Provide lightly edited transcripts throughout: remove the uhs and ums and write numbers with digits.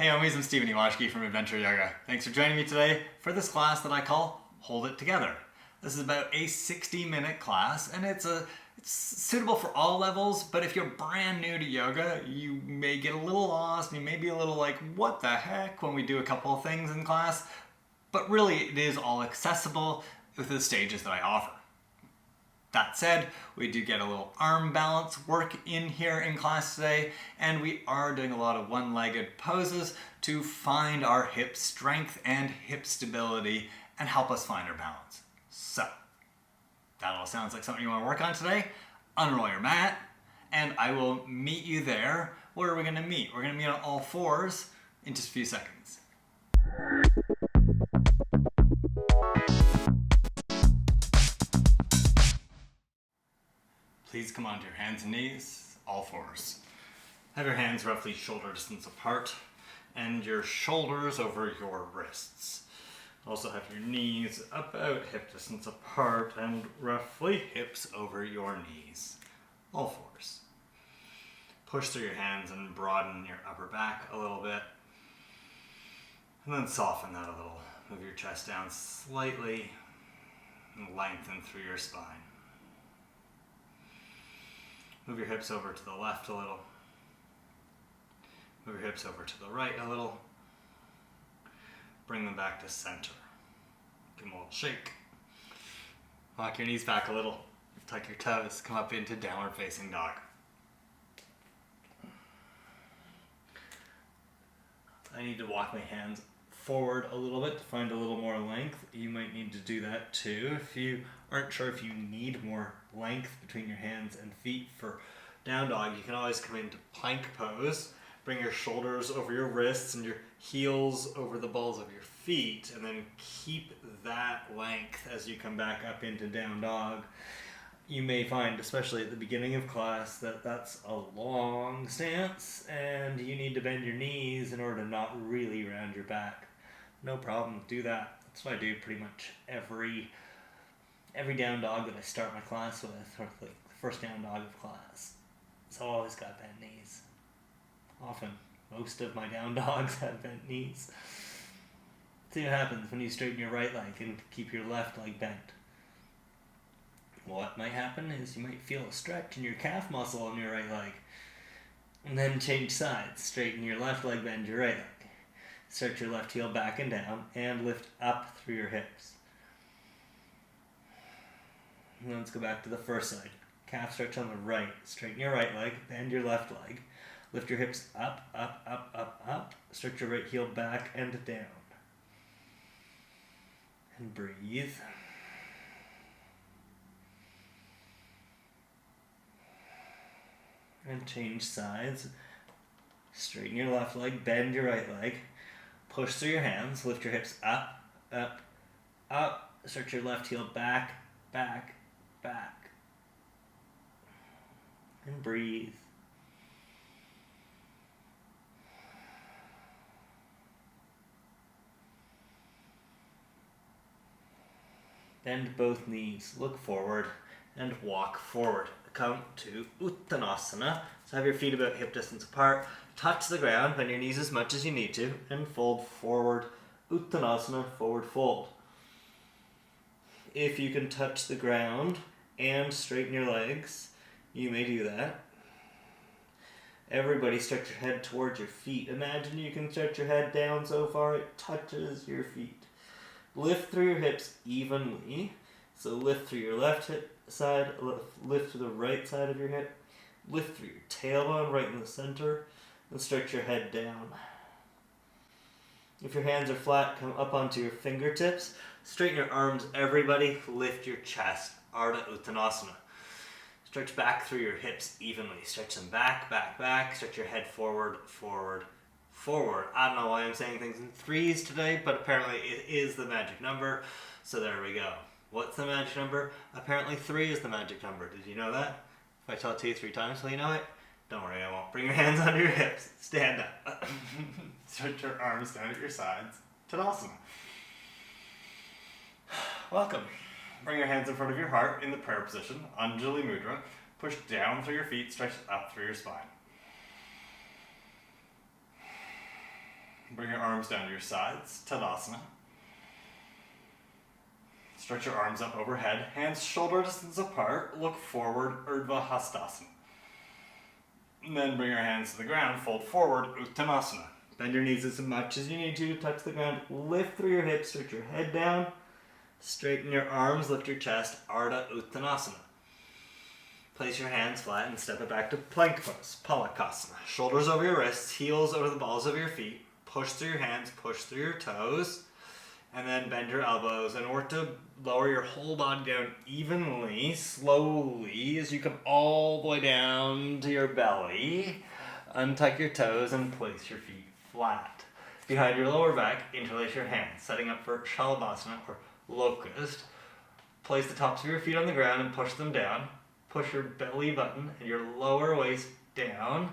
Hey Omies, I'm Ewashkiw from Adventure Yoga. Thanks for joining me today for this class that I call Hold It Together. This is about a 60-minute class, and it's suitable for all levels, but if you're brand new to yoga, you may get a little lost, and you may be a little like, what the heck, when we do a couple of things in class, but really it is all accessible with the stages that I offer. That said, we do get a little arm balance work in here in class today, and we are doing a lot of one-legged poses to find our hip strength and hip stability and help us find our balance. So, that all sounds like something you want to work on today. Unroll your mat, and I will meet you there. Where are we going to meet? We're going to meet on all fours in just a few seconds. Please come onto your hands and knees, all fours. Have your hands roughly shoulder distance apart and your shoulders over your wrists. Also have your knees about hip distance apart and roughly hips over your knees, all fours. Push through your hands and broaden your upper back a little bit. And then soften that a little. Move your chest down slightly and lengthen through your spine. Move your hips over to the left a little. Move your hips over to the right a little. Bring them back to center. Give them a little shake. Lock your knees back a little. Tuck your toes. Come up into downward facing dog. I need to walk my hands forward a little bit to find a little more length. You might need to do that too. If you aren't sure if you need more length between your hands and feet for down dog, you can always come into plank pose. Bring your shoulders over your wrists and your heels over the balls of your feet, and then keep that length as you come back up into down dog. You may find, especially at the beginning of class, that that's a long stance and you need to bend your knees in order to not really round your back. No problem, do that. That's what I do pretty much every down dog that I start my class with, or like the first down dog of class. So I always got bent knees. Often, most of my down dogs have bent knees. See what happens when you straighten your right leg and keep your left leg bent. What might happen is you might feel a stretch in your calf muscle on your right leg. And then change sides. Straighten your left leg, bend your right leg. Stretch your left heel back and down and lift up through your hips. And let's go back to the first side. Calf stretch on the right. Straighten your right leg, bend your left leg. Lift your hips up, up, up, up, up. Stretch your right heel back and down. And breathe. And change sides. Straighten your left leg, bend your right leg. Push through your hands, lift your hips up, up, up. Stretch your left heel back, back, back. And breathe. Bend both knees, look forward, and walk forward. Come to Uttanasana. So have your feet about hip distance apart. Touch the ground, bend your knees as much as you need to, and fold forward. Uttanasana, forward fold. If you can touch the ground and straighten your legs, you may do that. Everybody stretch your head towards your feet. Imagine you can stretch your head down so far it touches your feet. Lift through your hips evenly. So lift through your left hip side, lift through the right side of your hip, lift through your tailbone right in the center, and stretch your head down. If your hands are flat, come up onto your fingertips. Straighten your arms, everybody. Lift your chest, Ardha Uttanasana. Stretch back through your hips evenly. Stretch them back, back, back. Stretch your head forward, forward, forward. I don't know why I'm saying things in threes today, but apparently it is the magic number. So there we go. What's the magic number? Apparently 3 is the magic number. Did you know that? If I tell it to you 3 times, will you know it? Don't worry, I won't. Bring your hands under your hips. Stand up. Stretch your arms down at your sides. Tadasana. Welcome. Bring your hands in front of your heart in the prayer position. Anjali Mudra. Push down through your feet, stretch up through your spine. Bring your arms down to your sides, Tadasana. Stretch your arms up overhead, hands shoulder distance apart, look forward, Urdhva Hastasana. And then bring your hands to the ground, fold forward, Uttanasana. Bend your knees as much as you need to, touch the ground, lift through your hips, stretch your head down, straighten your arms, lift your chest, Ardha Uttanasana. Place your hands flat and step it back to plank pose, Palakasana. Shoulders over your wrists, heels over the balls of your feet, push through your hands, push through your toes, and then bend your elbows and work to lower your whole body down evenly, slowly, as you come all the way down to your belly. Untuck your toes and place your feet flat. Behind your lower back, interlace your hands, setting up for Shalabhasana or locust. Place the tops of your feet on the ground and push them down. Push your belly button and your lower waist down.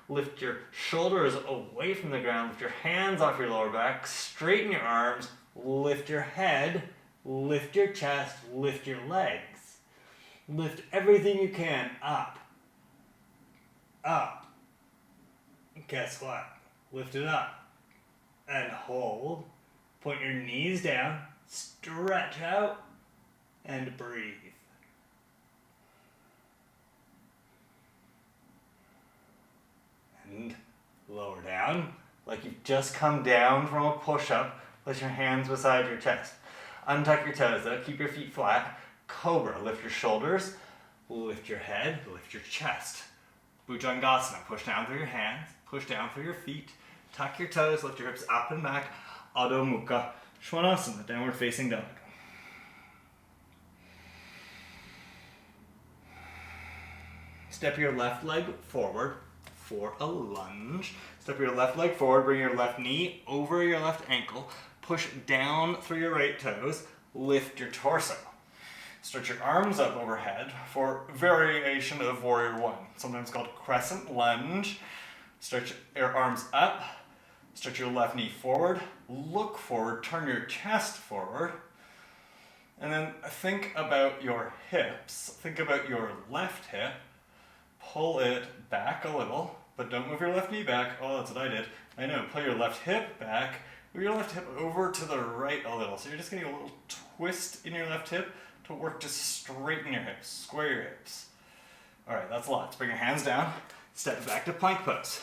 Lift your shoulders away from the ground. Lift your hands off your lower back. Straighten your arms. Lift your head. Lift your chest. Lift your legs. Lift everything you can up. Up. Guess what? Lift it up. And hold. Point your knees down. Stretch out. And breathe. And lower down, like you've just come down from a push-up. Place your hands beside your chest. Untuck your toes though, keep your feet flat. Cobra, lift your shoulders, lift your head, lift your chest. Bhujangasana, push down through your hands, push down through your feet. Tuck your toes, lift your hips up and back. Adho Mukha Svanasana, downward facing dog. Step your left leg forward for a lunge. Step your left leg forward, bring your left knee over your left ankle, push down through your right toes, lift your torso. Stretch your arms up overhead for variation of Warrior One, sometimes called crescent lunge. Stretch your arms up, stretch your left knee forward, look forward, turn your chest forward, and then think about your hips. Think about your left hip. Pull it back a little, but don't move your left knee back. Oh, that's what I did. I know, pull your left hip back, move your left hip over to the right a little. So you're just getting a little twist in your left hip to work to straighten your hips, square your hips. All right, that's a lot. Let's bring your hands down, step back to plank pose.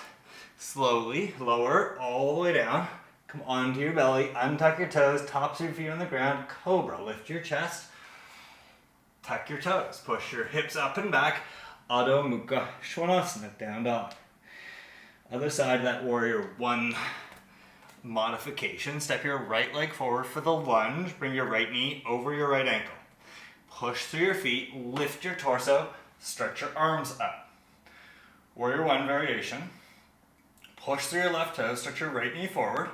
Slowly lower all the way down. Come onto your belly, untuck your toes, tops of your feet on the ground, cobra. Lift your chest, tuck your toes, push your hips up and back. Adho Mukha Svanasana, down dog. Other side of that Warrior One modification. Step your right leg forward for the lunge. Bring your right knee over your right ankle. Push through your feet, lift your torso, stretch your arms up. Warrior One variation. Push through your left toes, stretch your right knee forward.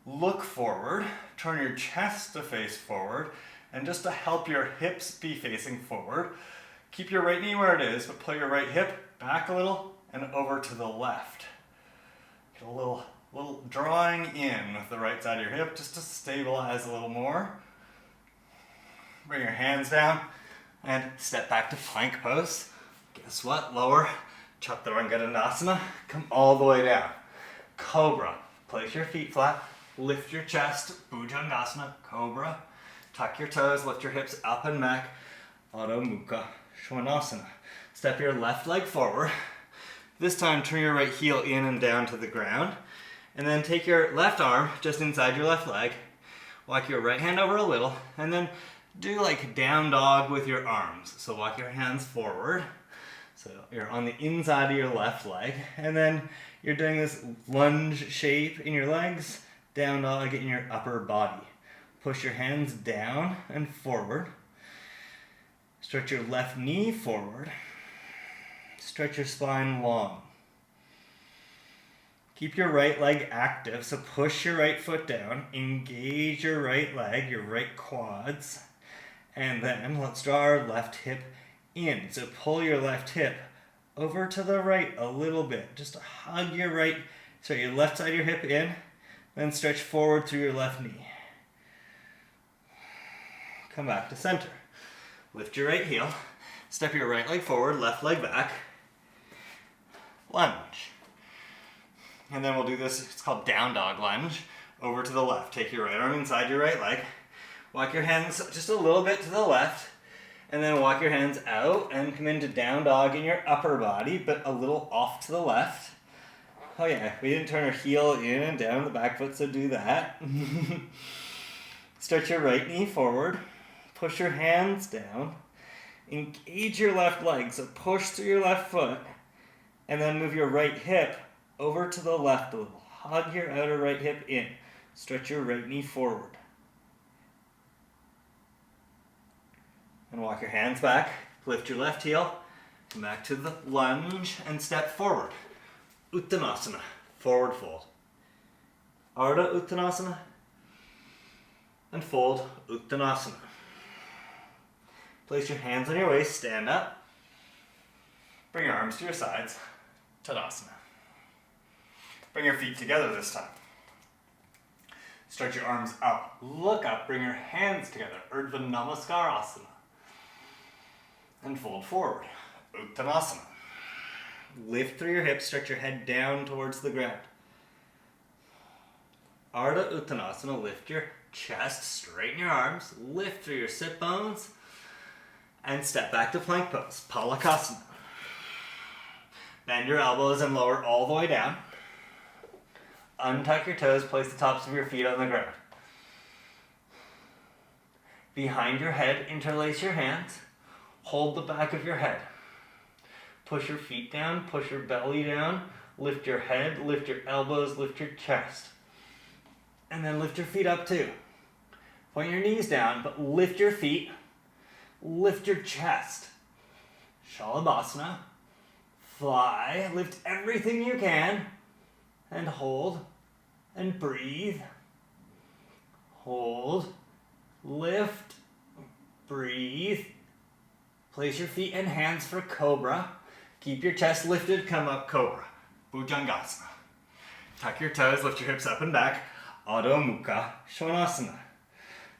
Look forward, turn your chest to face forward, and just to help your hips be facing forward, keep your right knee where it is, but pull your right hip back a little and over to the left. Get a little drawing in with the right side of your hip just to stabilize a little more. Bring your hands down and step back to plank pose. Guess what? Lower Chaturanga Dandasana. Come all the way down. Cobra. Place your feet flat. Lift your chest. Bhujangasana. Cobra. Tuck your toes. Lift your hips up and back. Adho Mukha Svanasana. Step your left leg forward. This time turn your right heel in and down to the ground. And then take your left arm just inside your left leg. Walk your right hand over a little. And then do like down dog with your arms. So walk your hands forward. So you're on the inside of your left leg. And then you're doing this lunge shape in your legs. Down dog in your upper body. Push your hands down and forward. Stretch your left knee forward. Stretch your spine long. Keep your right leg active, so push your right foot down, engage your right leg, your right quads, and then let's draw our left hip in. So pull your left hip over to the right a little bit, just to hug your your left side of your hip in, then stretch forward through your left knee. Come back to center. Lift your right heel, step your right leg forward, left leg back, lunge. And then we'll do this, it's called down dog lunge, over to the left. Take your right arm inside your right leg. Walk your hands just a little bit to the left. And then walk your hands out and come into down dog in your upper body, but a little off to the left. Oh yeah, we didn't turn our heel in and down the back foot, so do that. Stretch your right knee forward. Push your hands down. Engage your left leg, so push through your left foot. And then move your right hip over to the left a little. Hug your outer right hip in. Stretch your right knee forward. And walk your hands back. Lift your left heel. Come back to the lunge and step forward. Uttanasana, forward fold. Ardha Uttanasana. And fold Uttanasana. Place your hands on your waist, stand up. Bring your arms to your sides. Tadasana. Bring your feet together this time. Stretch your arms up. Look up. Bring your hands together. Urdhva Namaskarasana. And fold forward. Uttanasana. Lift through your hips. Stretch your head down towards the ground. Ardha Uttanasana. Lift your chest. Straighten your arms. Lift through your sit bones. And step back to plank pose. Palakasana. Bend your elbows and lower all the way down. Untuck your toes, place the tops of your feet on the ground. Behind your head, interlace your hands. Hold the back of your head. Push your feet down, push your belly down. Lift your head, lift your elbows, lift your chest. And then lift your feet up too. Point your knees down, but lift your feet. Lift your chest. Shalabhasana. Fly, lift everything you can, and hold, and breathe. Hold, lift, breathe. Place your feet and hands for cobra. Keep your chest lifted, come up cobra. Bhujangasana. Tuck your toes, lift your hips up and back. Adho Mukha Svanasana.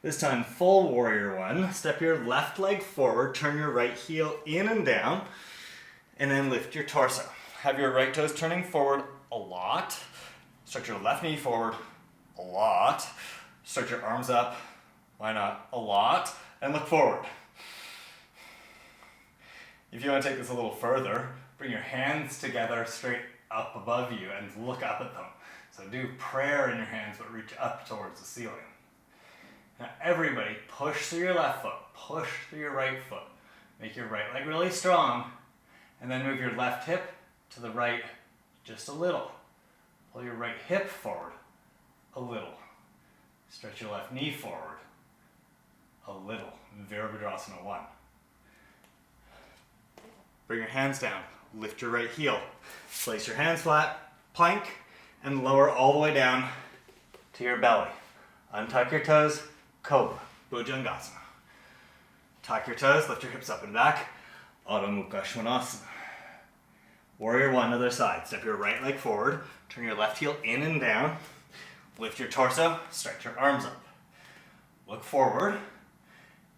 This time, full warrior one. Step your left leg forward, turn your right heel in and down. And then lift your torso. Have your right toes turning forward a lot. Stretch your left knee forward a lot. Stretch your arms up, why not, a lot. And look forward. If you want to take this a little further, bring your hands together straight up above you and look up at them. So do prayer in your hands, but reach up towards the ceiling. Now everybody, push through your left foot, push through your right foot. Make your right leg really strong. And then move your left hip to the right just a little. Pull your right hip forward a little. Stretch your left knee forward a little. Virabhadrasana 1. Bring your hands down. Lift your right heel. Place your hands flat, plank, and lower all the way down to your belly. Untuck your toes, cobra, Bhujangasana. Tuck your toes, lift your hips up and back. Adho Mukha Svanasana. Warrior 1, other side. Step your right leg forward. Turn your left heel in and down. Lift your torso. Stretch your arms up. Look forward.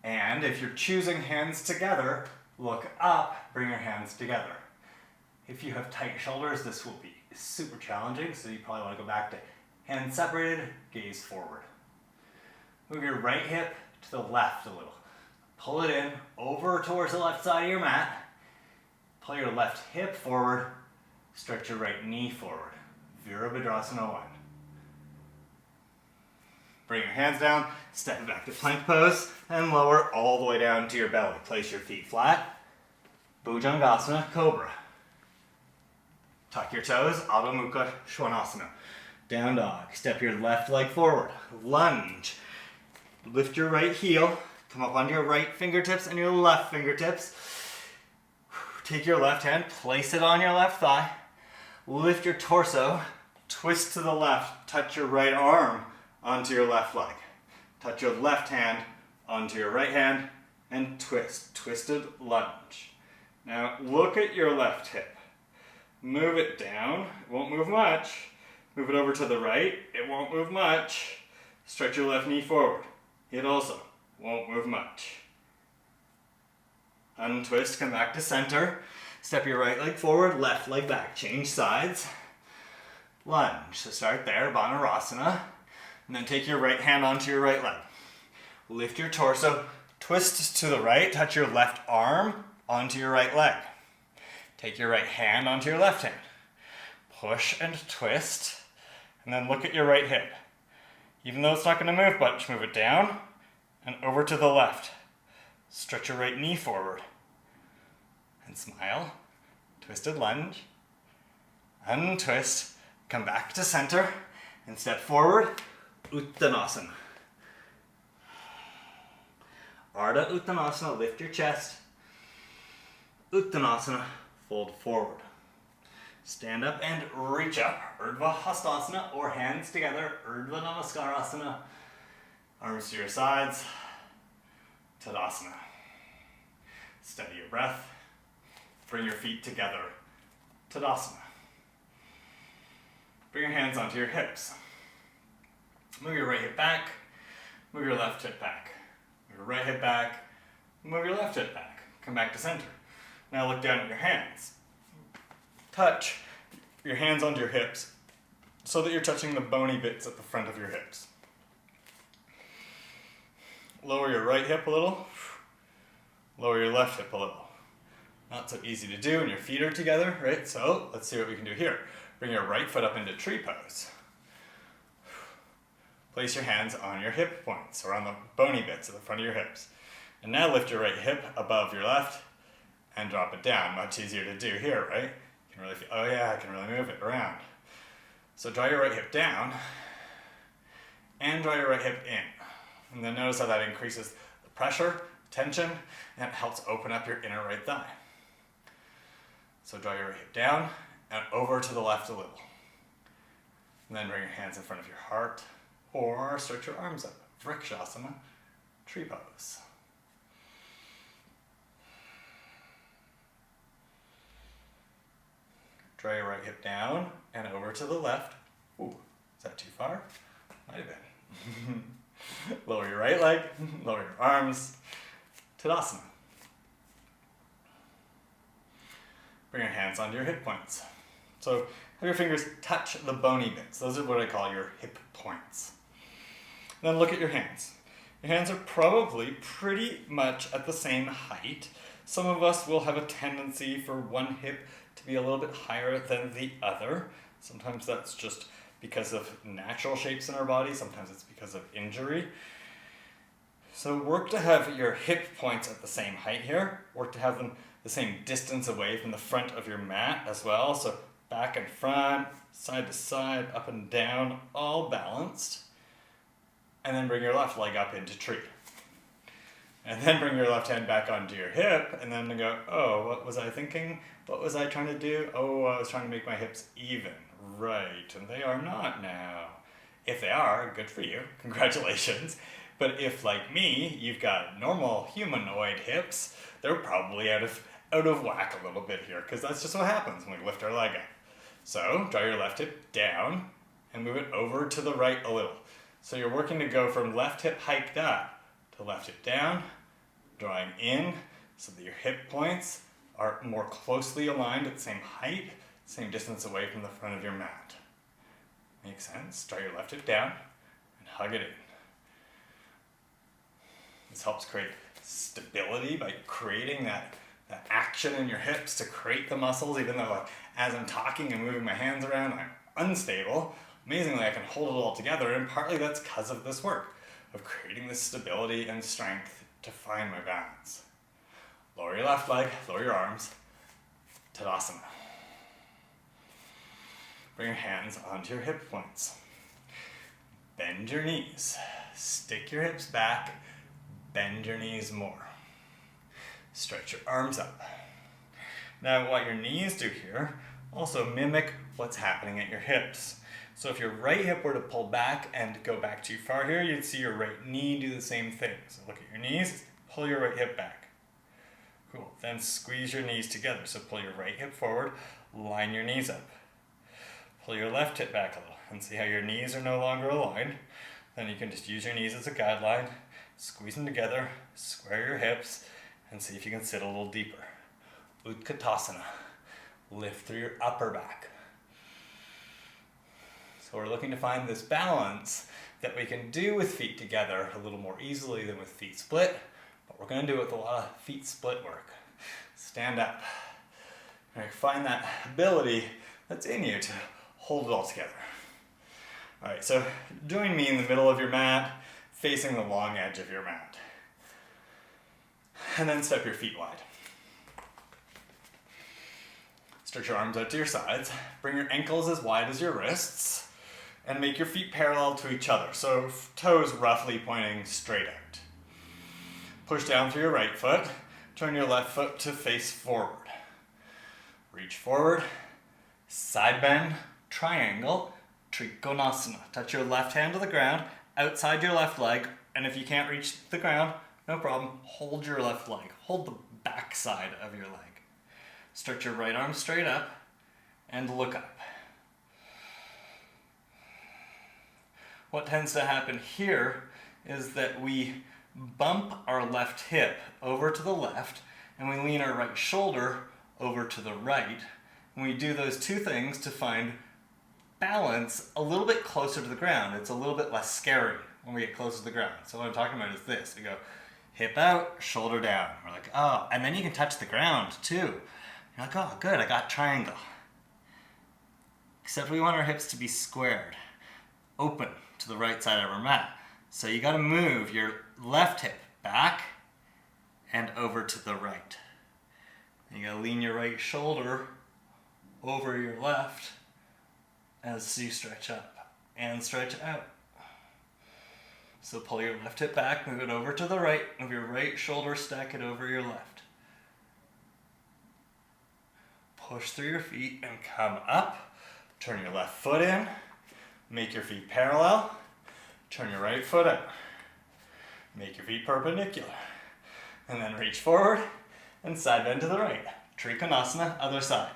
And if you're choosing hands together, look up. Bring your hands together. If you have tight shoulders, this will be super challenging, so you probably want to go back to hands separated, gaze forward. Move your right hip to the left a little. Pull it in over towards the left side of your mat. Pull your left hip forward. Stretch your right knee forward. Virabhadrasana 1. Bring your hands down, step it back to plank pose, and lower all the way down to your belly. Place your feet flat. Bhujangasana, cobra. Tuck your toes, Adho Mukha Svanasana. Down dog. Step your left leg forward. Lunge. Lift your right heel. Come up onto your right fingertips and your left fingertips. Take your left hand, place it on your left thigh. Lift your torso. Twist to the left. Touch your right arm onto your left leg. Touch your left hand onto your right hand and twist. Twisted lunge. Now look at your left hip. Move it down. It won't move much. Move it over to the right. It won't move much. Stretch your left knee forward. It also won't move much. Untwist, come back to center. Step your right leg forward, left leg back. Change sides. lunge. So start there, Banarasana, and then take your right hand onto your right leg. Lift your torso, twist to the right, touch your left arm onto your right leg. Take your right hand onto your left hand. Push and twist, and then look at your right hip. Even though it's not going to move much, move it down and over to the left. Stretch your right knee forward. And smile. Twisted lunge. Untwist. Come back to center and step forward. Uttanasana. Ardha Uttanasana, lift your chest. Uttanasana, fold forward. Stand up and reach up. Urdhva Hastasana, or hands together. Urdhva Namaskarasana. Arms to your sides. Tadasana. Steady your breath. Bring your feet together. Tadasana. Bring your hands onto your hips. Move your right hip back. Move your left hip back. Move your right hip back. Move your left hip back. Come back to center. Now look down at your hands. Touch your hands onto your hips so that you're touching the bony bits at the front of your hips. Lower your right hip a little. Lower your left hip a little. Not so easy to do when your feet are together, right? So let's see what we can do here. Bring your right foot up into tree pose. Place your hands on your hip points or on the bony bits at the front of your hips. And now lift your right hip above your left and drop it down. Much easier to do here, right? You can really feel, oh yeah, I can really move it around. So draw your right hip down and draw your right hip in. And then notice how that increases the pressure, tension, and it helps open up your inner right thigh. So draw your right hip down and over to the left a little. And then bring your hands in front of your heart or stretch your arms up. Vrikshasana, tree pose. Draw your right hip down and over to the left. Ooh, is that too far? Might have been. Lower your right leg, lower your arms. Tadasana. Bring your hands onto your hip points. So have your fingers touch the bony bits. Those are what I call your hip points. Then look at your hands. Your hands are probably pretty much at the same height. Some of us will have a tendency for one hip to be a little bit higher than the other. Sometimes that's just because of natural shapes in our body. Sometimes it's because of injury. So work to have your hip points at the same height here. Work to have them the same distance away from the front of your mat as well. So back and front, side to side, up and down, all balanced. And then bring your left leg up into tree. And then bring your left hand back onto your hip and then go, oh, what was I thinking? What was I trying to do? Oh, I was trying to make my hips even. Right, and they are not now. If they are, good for you. Congratulations. But if, like me, you've got normal humanoid hips, they're probably out of whack a little bit here, because that's just what happens when we lift our leg up. So, draw your left hip down and move it over to the right a little. So you're working to go from left hip hiked up to left hip down, drawing in so that your hip points are more closely aligned at the same height, same distance away from the front of your mat. Makes sense? Draw your left hip down and hug it in. This helps create stability by creating that action in your hips to create the muscles, even though as I'm talking and moving my hands around, I'm unstable. Amazingly, I can hold it all together, and partly that's because of this work of creating this stability and strength to find my balance. Lower your left leg, lower your arms, Tadasana. Bring your hands onto your hip points. Bend your knees. Stick your hips back, bend your knees more. Stretch your arms up. Now what your knees do here, also mimic what's happening at your hips. So if your right hip were to pull back and go back too far here, you'd see your right knee do the same thing. So look at your knees, pull your right hip back. Cool, then squeeze your knees together. So pull your right hip forward, line your knees up. Pull your left hip back a little and see how your knees are no longer aligned. Then you can just use your knees as a guideline, squeeze them together, square your hips, and see if you can sit a little deeper. Utkatasana, lift through your upper back. So we're looking to find this balance that we can do with feet together a little more easily than with feet split, but we're going to do it with a lot of feet split work. Stand up. And find that ability that's in you to hold it all together. All right, so join me in the middle of your mat, facing the long edge of your mat. And then step your feet wide. Stretch your arms out to your sides. Bring your ankles as wide as your wrists. And make your feet parallel to each other. So toes roughly pointing straight out. Push down through your right foot. Turn your left foot to face forward. Reach forward. Side bend. Triangle. Trikonasana. Touch your left hand to the ground. Outside your left leg. And if you can't reach the ground, no problem. Hold your left leg. Hold the back side of your leg. Stretch your right arm straight up and look up. What tends to happen here is that we bump our left hip over to the left and we lean our right shoulder over to the right. And we do those two things to find balance a little bit closer to the ground. It's a little bit less scary when we get closer to the ground. So what I'm talking about is this. We go hip out, shoulder down. We're like, oh, and then you can touch the ground too. You're like, oh, good, I got triangle. Except we want our hips to be squared, open to the right side of our mat. So you gotta move your left hip back and over to the right. You gotta lean your right shoulder over your left as you stretch up and stretch out. So pull your left hip back, move it over to the right, move your right shoulder, stack it over your left. Push through your feet and come up. Turn your left foot in. Make your feet parallel. Turn your right foot out. Make your feet perpendicular. And then reach forward and side bend to the right. Trikonasana, other side.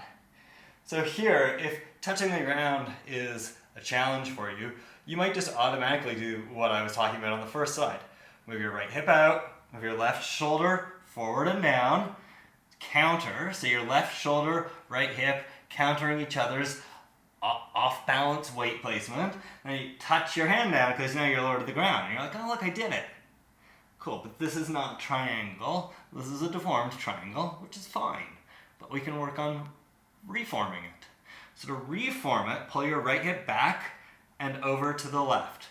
So here, if touching the ground is a challenge for you, you might just automatically do what I was talking about on the first slide. Move your right hip out, move your left shoulder forward and down, counter, so your left shoulder, right hip, countering each other's off-balance weight placement. And you touch your hand down because now you're lower to the ground. And you're like, oh look, I did it. Cool, but this is not triangle. This is a deformed triangle, which is fine. But we can work on reforming it. So to reform it, pull your right hip back and over to the left.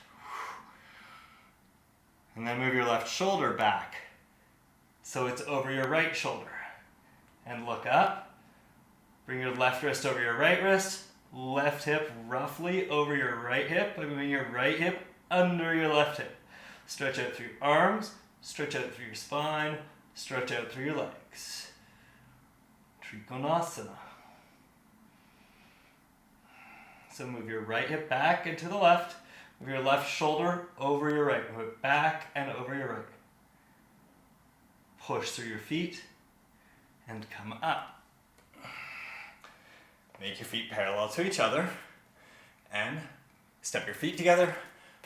And then move your left shoulder back so it's over your right shoulder. And look up. Bring your left wrist over your right wrist. Left hip roughly over your right hip by moving your right hip under your left hip. Stretch out through your arms, stretch out through your spine, stretch out through your legs. Trikonasana. So move your right hip back and to the left. Move your left shoulder over your right. Move it back and over your right. Push through your feet and come up. Make your feet parallel to each other and step your feet together.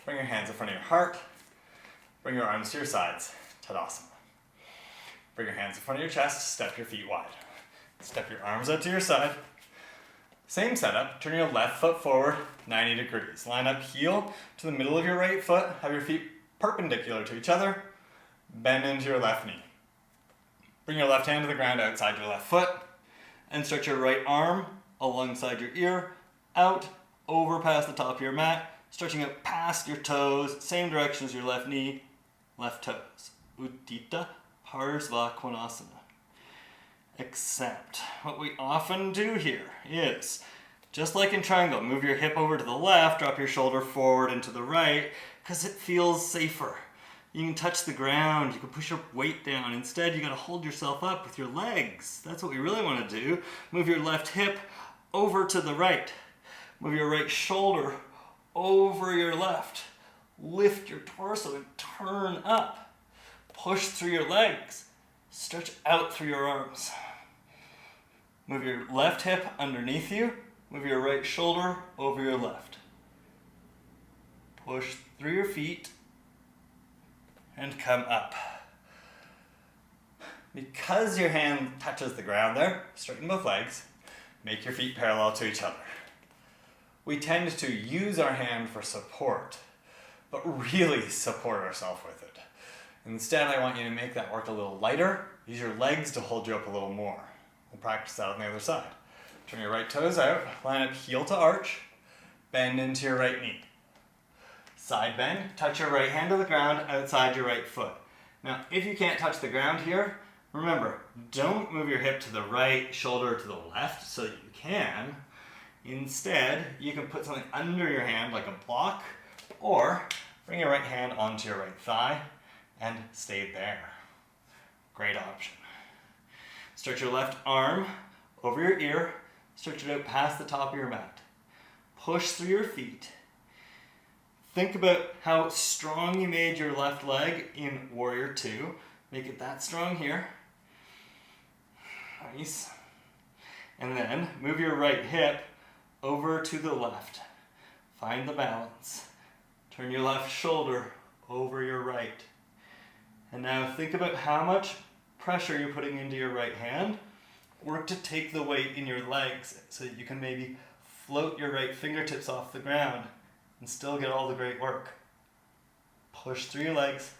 Bring your hands in front of your heart. Bring your arms to your sides. Tadasana. Bring your hands in front of your chest. Step your feet wide. Step your arms out to your side. Same setup. Turn your left foot forward 90 degrees. Line up heel to the middle of your right foot. Have your feet perpendicular to each other. Bend into your left knee. Bring your left hand to the ground outside your left foot. And stretch your right arm alongside your ear, out, over past the top of your mat, stretching out past your toes, same direction as your left knee, left toes. Utthita Parsvakonasana. Except, what we often do here is, just like in triangle, move your hip over to the left, drop your shoulder forward and to the right, because it feels safer. You can touch the ground, you can push your weight down. Instead, you gotta hold yourself up with your legs. That's what we really wanna do. Move your left hip over to the right. Move your right shoulder over your left. Lift your torso and turn up. Push through your legs. Stretch out through your arms. Move your left hip underneath you. Move your right shoulder over your left. Push through your feet and come up. Because your hand touches the ground there, straighten both legs. Make your feet parallel to each other. we tend to use our hand for support, but really support ourselves with it. Instead, I want you to make that work a little lighter. Use your legs to hold you up a little more. We'll practice that on the other side. Turn your right toes out, line up heel to arch, bend into your right knee. Side bend, touch your right hand to the ground outside your right foot. Now, if you can't touch the ground here, remember, don't move your hip to the right, shoulder to the left so that you can. Instead, you can put something under your hand like a block, or bring your right hand onto your right thigh and stay there. Great option. Stretch your left arm over your ear, stretch it out past the top of your mat. Push through your feet. Think about how strong you made your left leg in Warrior 2. Make it that strong here. Nice. And then move your right hip over to the left. Find the balance. Turn your left shoulder over your right. And now think about how much pressure you're putting into your right hand. Work to take the weight in your legs so that you can maybe float your right fingertips off the ground and still get all the great work. Push through your legs.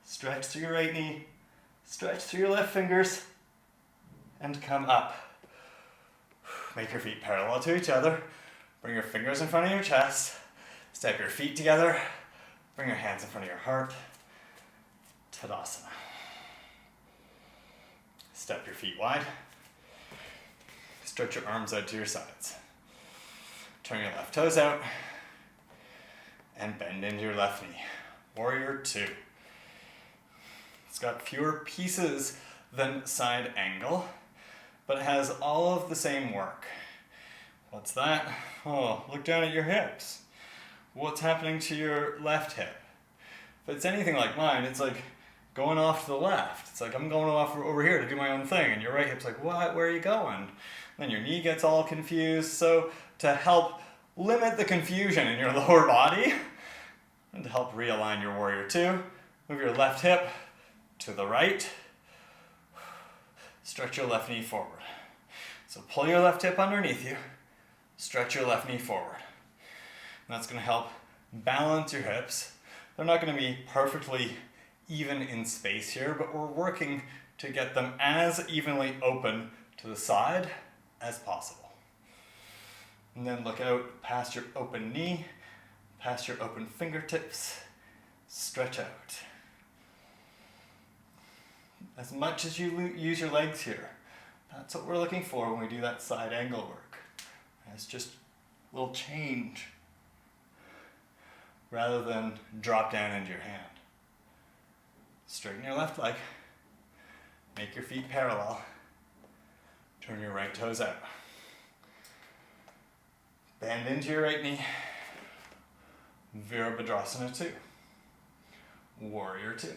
Stretch through your right knee. Stretch through your left fingers. And come up. Make your feet parallel to each other. Bring your fingers in front of your chest. Step your feet together. Bring your hands in front of your heart. Tadasana. Step your feet wide. Stretch your arms out to your sides. Turn your left toes out. And bend into your left knee. Warrior 2. It's got fewer pieces than side angle, but it has all of the same work. What's that? Oh, look down at your hips. What's happening to your left hip? If it's anything like mine, it's like going off to the left. It's like I'm going off over here to do my own thing, and your right hip's like, what? Where are you going? Then your knee gets all confused. So to help limit the confusion in your lower body, and to help realign your Warrior 2, move your left hip to the right. Stretch your left knee forward. So pull your left hip underneath you. Stretch your left knee forward. And that's going to help balance your hips. They're not going to be perfectly even in space here, but we're working to get them as evenly open to the side as possible. And then look out past your open knee, past your open fingertips. Stretch out. As much as you use your legs here, that's what we're looking for when we do that side angle work. It's just a little change rather than drop down into your hand. Straighten your left leg. Make your feet parallel. Turn your right toes out. Bend into your right knee. Virabhadrasana 2. Warrior 2.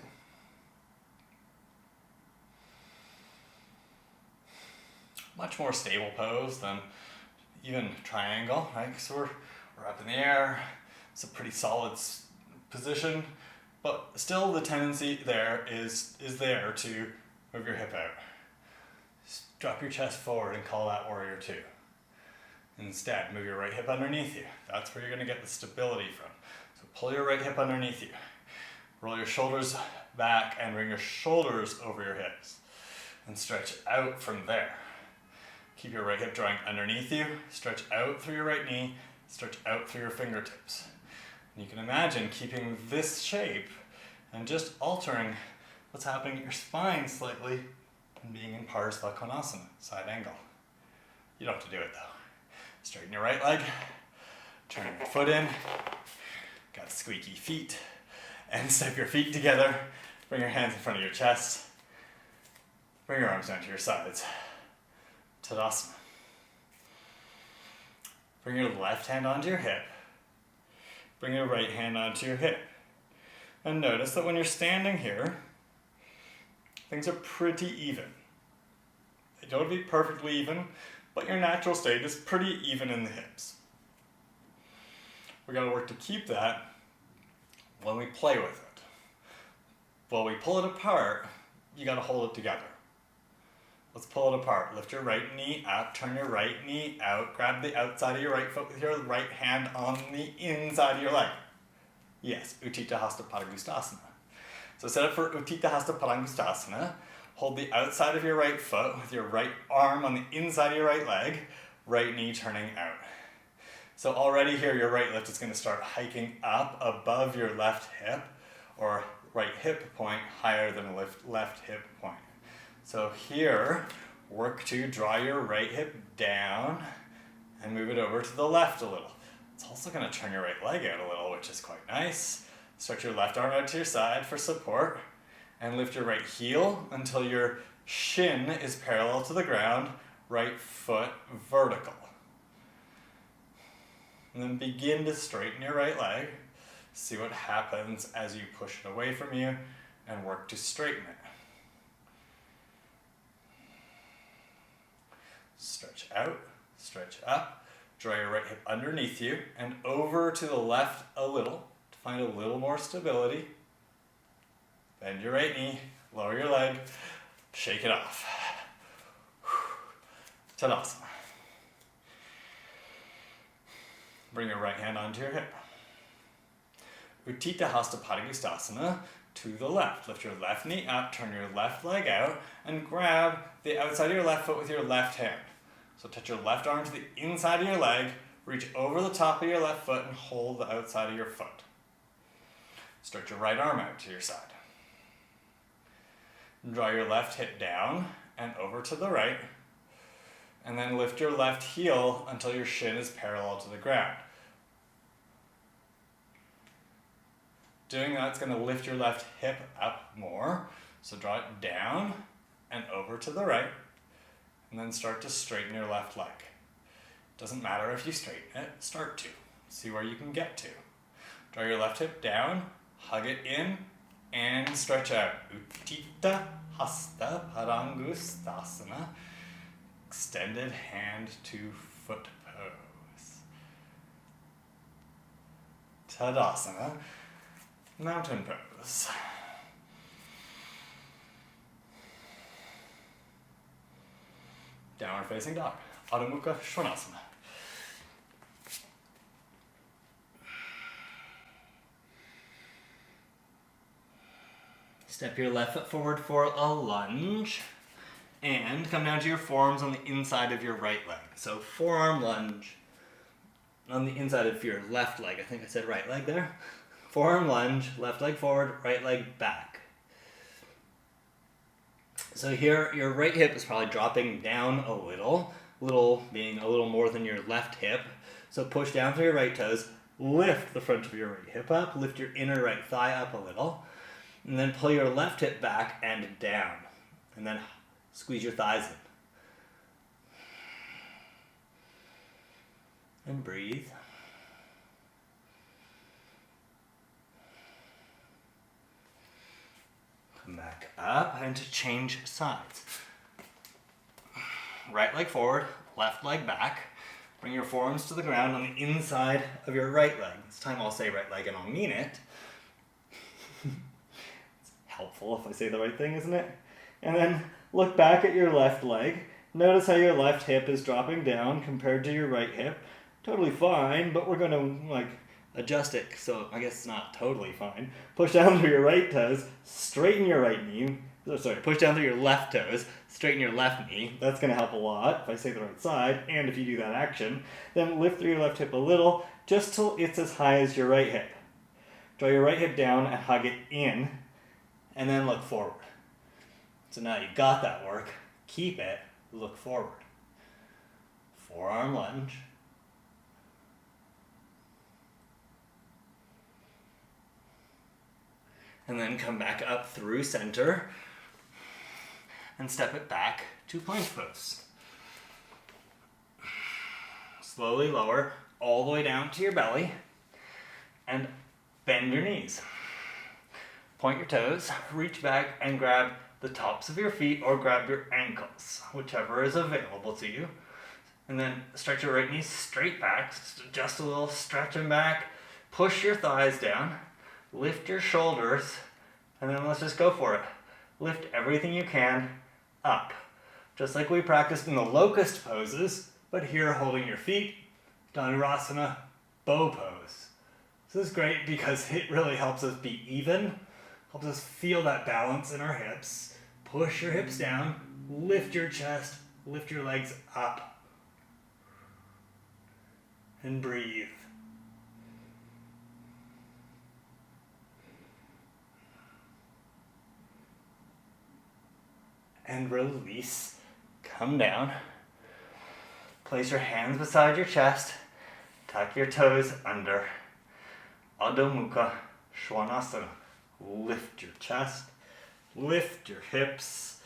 Much more stable pose than even triangle, right? Because we're up in the air. It's a pretty solid position, but still the tendency there is there to move your hip out. Just drop your chest forward and call that Warrior 2. Instead, move your right hip underneath you. That's where you're going to get the stability from. So pull your right hip underneath you. Roll your shoulders back and bring your shoulders over your hips. And stretch out from there. Keep your right hip drawing underneath you. Stretch out through your right knee. Stretch out through your fingertips. And you can imagine keeping this shape and just altering what's happening at your spine slightly and being in Parsva Konasana, side angle. You don't have to do it though. Straighten your right leg. Turn your foot in. Got squeaky feet. And step your feet together. Bring your hands in front of your chest. Bring your arms down to your sides. Tadasana. Bring your left hand onto your hip. Bring your right hand onto your hip. And notice that when you're standing here, things are pretty even. They don't be perfectly even, but your natural state is pretty even in the hips. We gotta work to keep that when we play with it. While we pull it apart, you gotta hold it together. Let's pull it apart. Lift your right knee up, turn your right knee out, grab the outside of your right foot with your right hand on the inside of your leg. Yes, Utthita Hasta Padangusthasana. So set up for Utthita Hasta Padangusthasana. Hold the outside of your right foot with your right arm on the inside of your right leg, right knee turning out. So already here, your right lift is going to start hiking up above your left hip, or right hip point higher than left hip point. So here, work to draw your right hip down and move it over to the left a little. It's also going to turn your right leg out a little, which is quite nice. Stretch your left arm out to your side for support and lift your right heel until your shin is parallel to the ground, right foot vertical. And then begin to straighten your right leg. See what happens as you push it away from you and work to straighten it. Stretch out, stretch up, draw your right hip underneath you and over to the left a little to find a little more stability. Bend your right knee, lower your leg, shake it off. Tadasana. Bring your right hand onto your hip. Utthita Hasta Padangusthasana to the left. Lift your left knee up, turn your left leg out, and grab the outside of your left foot with your left hand. So touch your left arm to the inside of your leg, reach over the top of your left foot and hold the outside of your foot. Stretch your right arm out to your side. Draw your left hip down and over to the right, and then lift your left heel until your shin is parallel to the ground. Doing that's going to lift your left hip up more, so draw it down and over to the right, and then start to straighten your left leg. Doesn't matter if you straighten it, start to. See where you can get to. Draw your left hip down, hug it in, and stretch out. Utthita Hasta Padangusthasana. Extended hand to foot pose. Tadasana. Mountain pose. Downward facing dog. Adho Mukha Svanasana. Step your left foot forward for a lunge. And come down to your forearms on the inside of your right leg. So forearm lunge on the inside of your left leg. I think I said right leg there. Forearm lunge, left leg forward, right leg back. So here, your right hip is probably dropping down a little being a little more than your left hip. So push down through your right toes, lift the front of your right hip up, lift your inner right thigh up a little, and then pull your left hip back and down. And then squeeze your thighs in. And breathe. Come back up and to change sides. Right leg forward, left leg back. Bring your forearms to the ground on the inside of your right leg. This time I'll say right leg and I'll mean it. It's helpful if I say the right thing, isn't it? And then look back at your left leg. Notice how your left hip is dropping down compared to your right hip. Totally fine, but we're going to adjust it, so I guess it's not totally fine. Push down through your right toes, straighten your right knee. Push down through your left toes, straighten your left knee. That's going to help a lot if I say the right side, and if you do that action. Then lift through your left hip a little, just till it's as high as your right hip. Draw your right hip down and hug it in, and then look forward. So now you got that work. Keep it, look forward. Forearm lunge. And then come back up through center and step it back to plank pose. Slowly lower all the way down to your belly and bend your knees. Point your toes, reach back and grab the tops of your feet or grab your ankles, whichever is available to you. And then stretch your right knee straight back, just a little stretch them back, push your thighs down, lift your shoulders, and then let's just go for it. Lift everything you can up. just like we practiced in the locust poses, but here holding your feet, Dhanurasana, bow pose. This is great because it really helps us be even, helps us feel that balance in our hips. Push your hips down, lift your chest, lift your legs up, and breathe. And release. Come down. Place your hands beside your chest. Tuck your toes under. Adho Mukha Svanasana. Lift your chest. Lift your hips.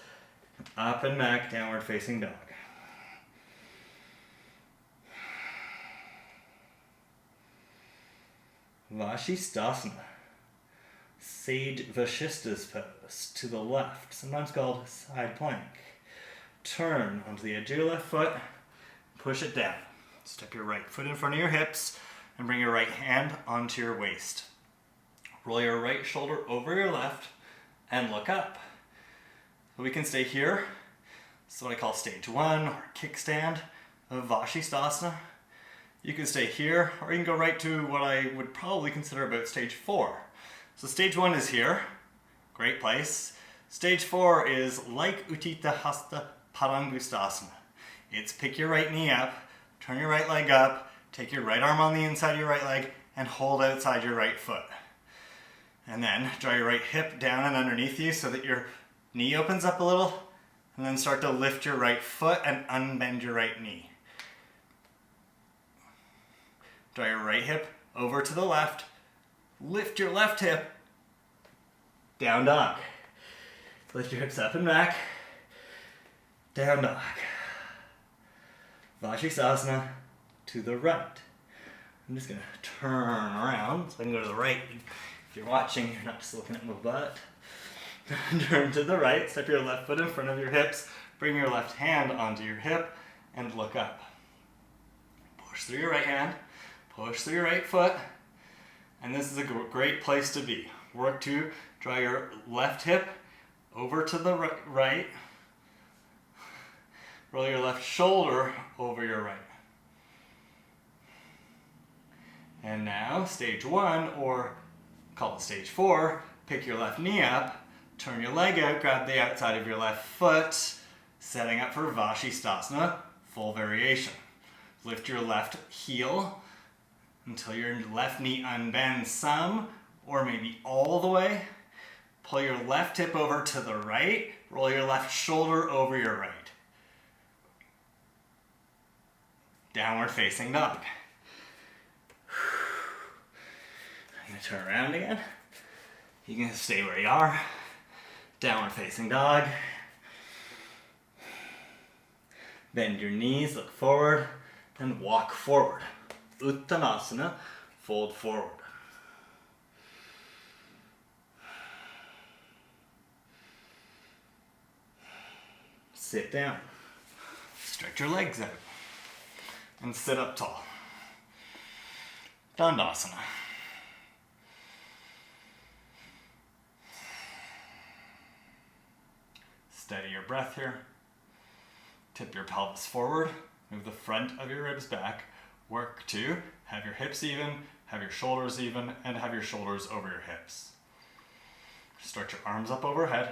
Up and back, downward facing dog. Vashisthasana. Sage Vashisthas pose to the left, sometimes called side plank. Turn onto the edge of your left foot, push it down. Step your right foot in front of your hips and bring your right hand onto your waist. Roll your right shoulder over your left and look up. So we can stay here. This is what I call stage 1 or kickstand of Vashisthasana. You can stay here or you can go right to what I would probably consider about stage 4. So stage 1 is here, great place. Stage 4 is like Utthita Hasta Padangusthasana. It's pick your right knee up, turn your right leg up, take your right arm on the inside of your right leg, and hold outside your right foot. And then draw your right hip down and underneath you so that your knee opens up a little, and then start to lift your right foot and unbend your right knee. Draw your right hip over to the left, lift your left hip, down dog. Lift your hips up and back, down dog. Vashisthasana to the right. I'm just gonna turn around so I can go to the right. If you're watching, you're not just looking at my butt. Turn to the right, step your left foot in front of your hips, bring your left hand onto your hip, and look up. Push through your right hand, push through your right foot, and this is a great place to be. Work to draw your left hip over to the right. Roll your left shoulder over your right. And now, stage 1, or call it stage 4, pick your left knee up, turn your leg out, grab the outside of your left foot, setting up for Vashisthasana, full variation. Lift your left heel until your left knee unbends some, or maybe all the way. Pull your left hip over to the right, roll your left shoulder over your right. Downward facing dog. I'm going to turn around again. You can stay where you are. Downward facing dog. Bend your knees, look forward, and walk forward. Uttanasana, fold forward. Sit down. Stretch your legs out. And sit up tall. Dandasana. Steady your breath here. Tip your pelvis forward. Move the front of your ribs back. Work to have your hips even, have your shoulders even, and have your shoulders over your hips. Stretch your arms up overhead.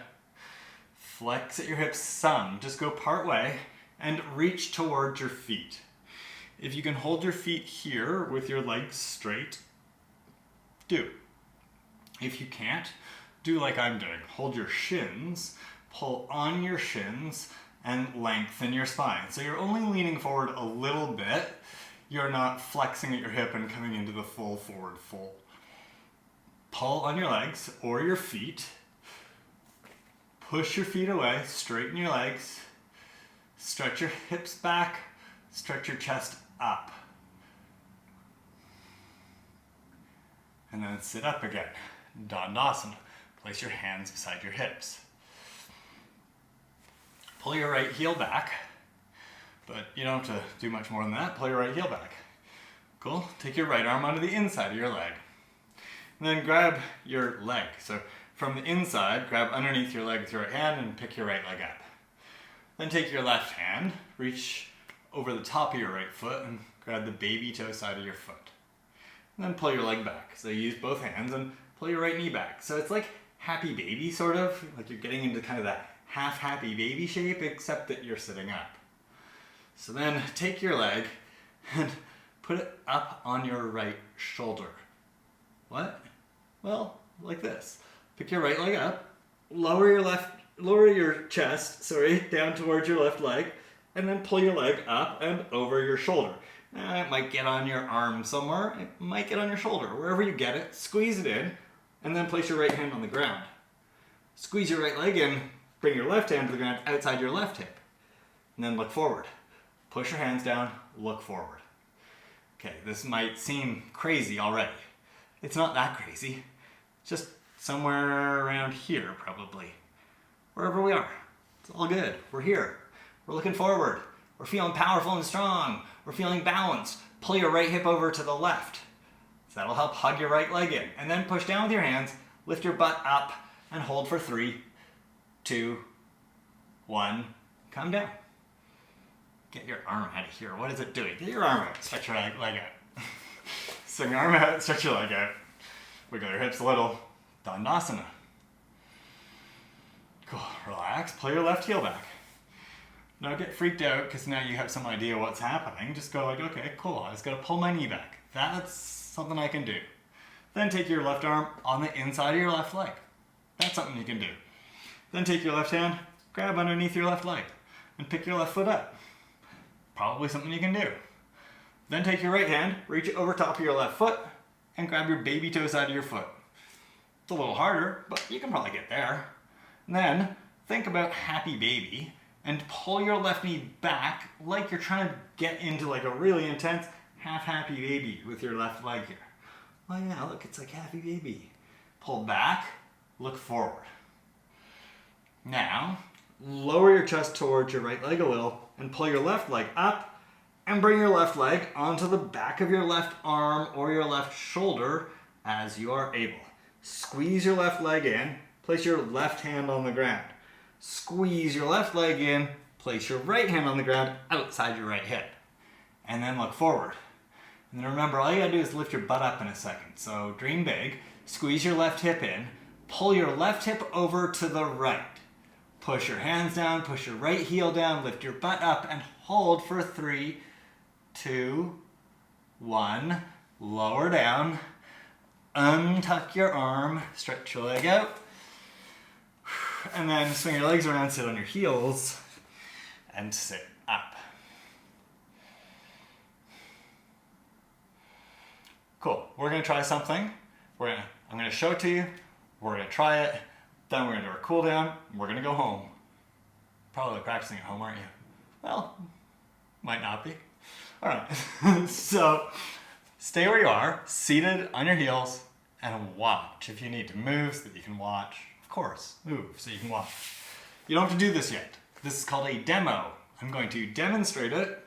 Flex at your hips some. Just go part way and reach towards your feet. If you can hold your feet here with your legs straight, do. If you can't, do like I'm doing. Hold your shins, pull on your shins, and lengthen your spine. So you're only leaning forward a little bit. You're not flexing at your hip and coming into the full forward fold. Pull on your legs or your feet. Push your feet away, straighten your legs. Stretch your hips back, stretch your chest up. And then sit up again. Dandasana. Place your hands beside your hips. Pull your right heel back, but you don't have to do much more than that. Pull your right heel back. Cool. Take your right arm onto the inside of your leg. And then grab your leg. So from the inside, grab underneath your leg with your right hand and pick your right leg up. Then take your left hand, reach over the top of your right foot and grab the baby toe side of your foot. And then pull your leg back. So you use both hands and pull your right knee back. So it's like happy baby sort of, like you're getting into kind of that half happy baby shape, except that you're sitting up. So then take your leg and put it up on your right shoulder. What? Well, like this. Pick your right leg up, lower your chest, down towards your left leg, and then pull your leg up and over your shoulder. It might get on your arm somewhere, it might get on your shoulder. Wherever you get it, squeeze it in, and then place your right hand on the ground. Squeeze your right leg in, bring your left hand to the ground outside your left hip, and then look forward. Push your hands down, look forward. Okay, this might seem crazy already. It's not that crazy. Just somewhere around here, probably. Wherever we are. It's all good. We're here. We're looking forward. We're feeling powerful and strong. We're feeling balanced. Pull your right hip over to the left. So that'll help hug your right leg in. And then push down with your hands, lift your butt up, and hold for 3, 2, 1. Come down. Get your arm out of here. What is it doing? Get your arm out. Stretch your leg out. Swing your arm out, stretch your leg out. Wiggle your hips a little. Dandasana. Cool. Relax. Pull your left heel back. Don't get freaked out because now you have some idea what's happening. Just go like, okay, cool. I just got to pull my knee back. That's something I can do. Then take your left arm on the inside of your left leg. That's something you can do. Then take your left hand, grab underneath your left leg, and pick your left foot up. Probably something you can do. Then take your right hand, reach it over top of your left foot, and grab your baby toe side of your foot. It's a little harder, but you can probably get there. And then think about happy baby and pull your left knee back like you're trying to get into like a really intense half happy baby with your left leg here. Oh yeah, look, it's like happy baby. Pull back, look forward. Now, lower your chest towards your right leg a little and pull your left leg up and bring your left leg onto the back of your left arm or your left shoulder as you are able. Squeeze your left leg in, place your left hand on the ground. Squeeze your left leg in, place your right hand on the ground outside your right hip. And then look forward. And then remember, all you gotta do is lift your butt up in a second. So dream big, squeeze your left hip in, pull your left hip over to the right. Push your hands down, push your right heel down, lift your butt up and hold for 3, 2, 1. Lower down, untuck your arm, stretch your leg out, and then swing your legs around, sit on your heels, and sit up. Cool, we're gonna try something. I'm gonna show it to you, we're gonna try it, then we're gonna do our cool down, and we're gonna go home. Probably practicing at home, aren't you? Well, might not be. All right, so stay where you are, seated on your heels, and watch. If you need to move so that you can watch, of course, move so you can watch. You don't have to do this yet. This is called a demo. I'm going to demonstrate it,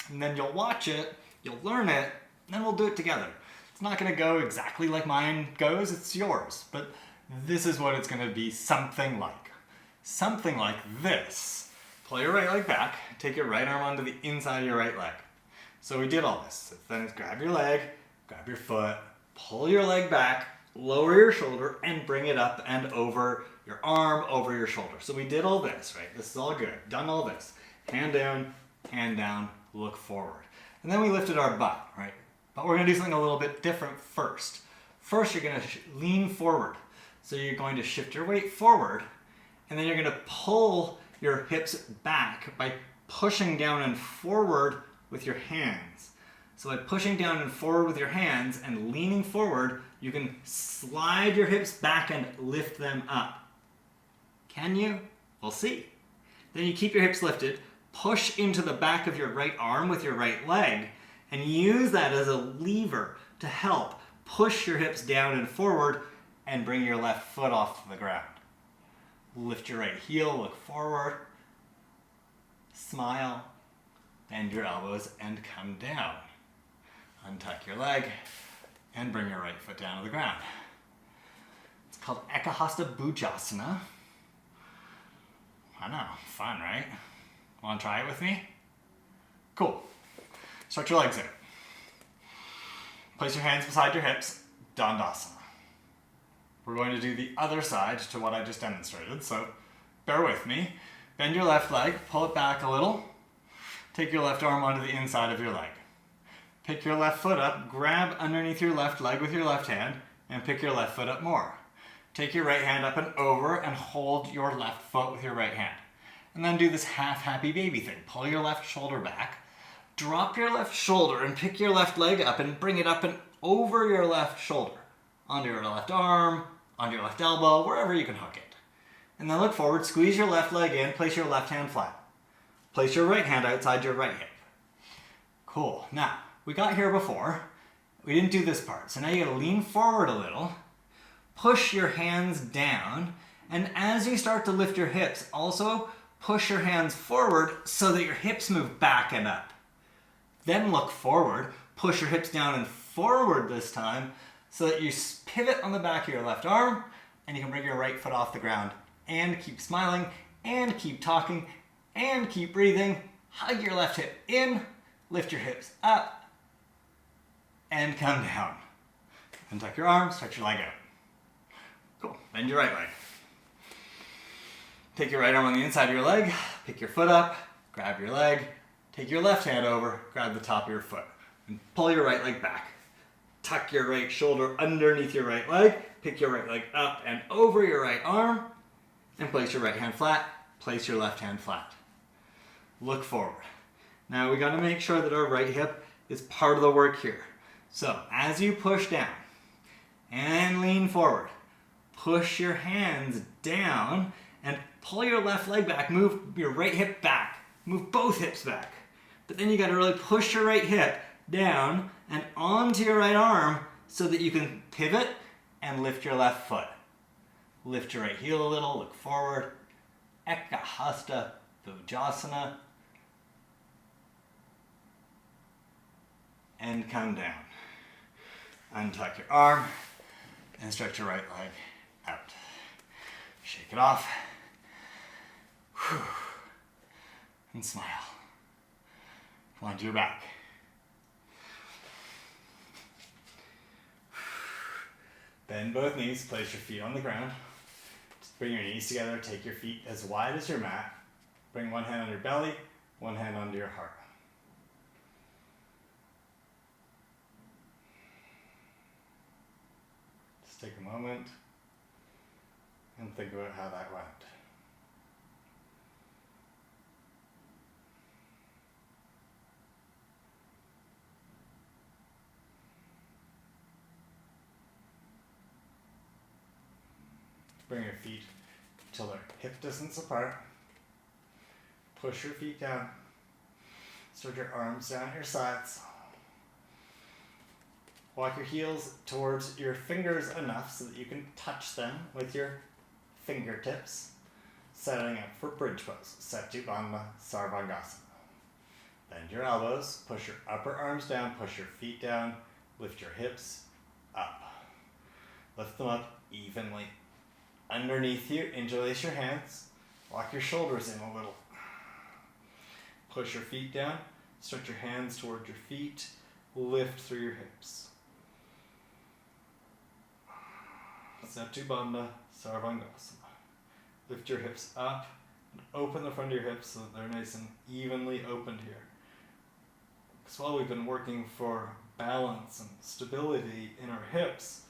and then you'll watch it, you'll learn it, and then we'll do it together. It's not gonna go exactly like mine goes, it's yours, but this is what it's gonna be something like. Something like this. Pull your right leg back, take your right arm onto the inside of your right leg. So we did all this. So then it's grab your leg, grab your foot, pull your leg back, lower your shoulder, and bring it up and over your arm, over your shoulder. So we did all this, right? This is all good. Done all this. Hand down, look forward. And then we lifted our butt, right? But we're gonna do something a little bit different first. First, you're gonna lean forward. So you're going to shift your weight forward, and then you're gonna pull your hips back by pushing down and forward with your hands. So by pushing down and forward with your hands and leaning forward, you can slide your hips back and lift them up. Can you? We'll see. Then you keep your hips lifted, push into the back of your right arm with your right leg, and use that as a lever to help push your hips down and forward and bring your left foot off the ground. Lift your right heel, look forward, smile, bend your elbows and come down. Untuck your leg and bring your right foot down to the ground. It's called Ekahasta Bhujasana. I know, fun, right? Want to try it with me? Cool. Stretch your legs out. Place your hands beside your hips, Dandasana. We're going to do the other side to what I just demonstrated, so bear with me. Bend your left leg, pull it back a little. Take your left arm onto the inside of your leg. Pick your left foot up, grab underneath your left leg with your left hand, and pick your left foot up more. Take your right hand up and over and hold your left foot with your right hand. And then do this half happy baby thing. Pull your left shoulder back, drop your left shoulder and pick your left leg up and bring it up and over your left shoulder, onto your left arm, onto your left elbow, wherever you can hook it. And then look forward, squeeze your left leg in, place your left hand flat. Place your right hand outside your right hip. Cool. Now, we got here before. We didn't do this part. So now you gotta lean forward a little, push your hands down, and as you start to lift your hips, also push your hands forward so that your hips move back and up. Then look forward, push your hips down and forward this time so that you pivot on the back of your left arm and you can bring your right foot off the ground and keep smiling and keep talking and keep breathing. Hug your left hip in, lift your hips up and come down. And tuck your arms, stretch your leg out. Cool, bend your right leg. Take your right arm on the inside of your leg, pick your foot up, grab your leg, take your left hand over, grab the top of your foot, and pull your right leg back. Tuck your right shoulder underneath your right leg, pick your right leg up and over your right arm, and place your right hand flat, place your left hand flat. Look forward. Now we gotta make sure that our right hip is part of the work here. So as you push down and lean forward, push your hands down and pull your left leg back, move your right hip back, move both hips back. But then you gotta really push your right hip down and onto your right arm so that you can pivot and lift your left foot. Lift your right heel a little, look forward. Ekahasta Bhujasana. And come down. Untuck your arm and stretch your right leg out. Shake it off. And smile. Come on to your back. Bend both knees, place your feet on the ground. Just bring your knees together, take your feet as wide as your mat. Bring one hand on your belly, one hand onto your heart. Just take a moment and think about how that went. Bring your feet till they're hip distance apart. Push your feet down. Spread your arms down at your sides. Walk your heels towards your fingers enough so that you can touch them with your fingertips. Setting up for bridge pose. Setubandha Sarvangasana. Bend your elbows. Push your upper arms down. Push your feet down. Lift your hips up. Lift them up evenly. Underneath you, interlace your hands. Walk your shoulders in a little. Push your feet down. Stretch your hands towards your feet. Lift through your hips. Setubandha Sarvangasana. Lift your hips up and open the front of your hips so that they're nice and evenly opened here. Because while we've been working for balance and stability in our hips,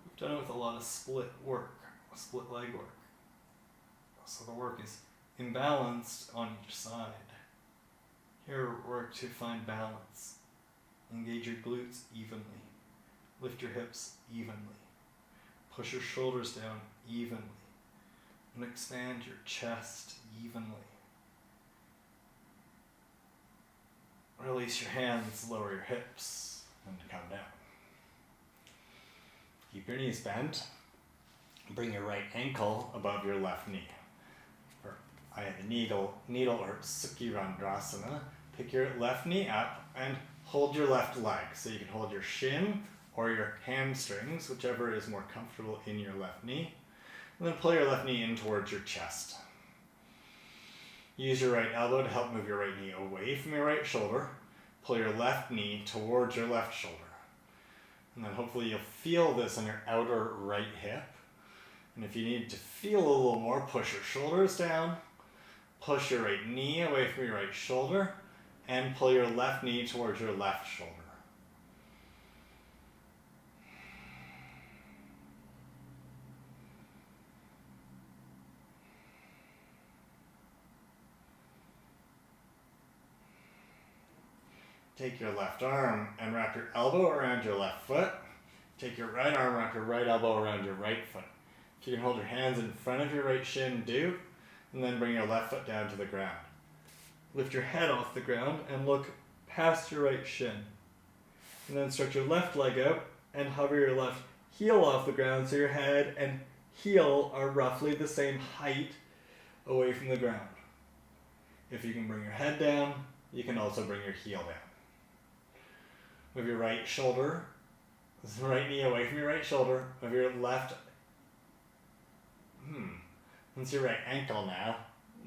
we've done it with a lot of split work. Split leg work. So the work is imbalanced on each side. Here work to find balance. Engage your glutes evenly. Lift your hips evenly. Push your shoulders down evenly. And expand your chest evenly. Release your hands, lower your hips, and come down. Keep your knees bent. Bring your right ankle above your left knee. Or I have a needle or Sukirandrasana. Pick your left knee up and hold your left leg. So you can hold your shin or your hamstrings, whichever is more comfortable in your left knee. And then pull your left knee in towards your chest. Use your right elbow to help move your right knee away from your right shoulder. Pull your left knee towards your left shoulder. And then hopefully you'll feel this on your outer right hip. And if you need to feel a little more, push your shoulders down. Push your right knee away from your right shoulder. And pull your left knee towards your left shoulder. Take your left arm and wrap your elbow around your left foot. Take your right arm, wrap your right elbow around your right foot. If you can hold your hands in front of your right shin, do. And then bring your left foot down to the ground. Lift your head off the ground and look past your right shin. And then stretch your left leg out and hover your left heel off the ground so your head and heel are roughly the same height away from the ground. If you can bring your head down, you can also bring your heel down. Move your right shoulder, right knee away from your right shoulder, move your left, that's your right ankle now,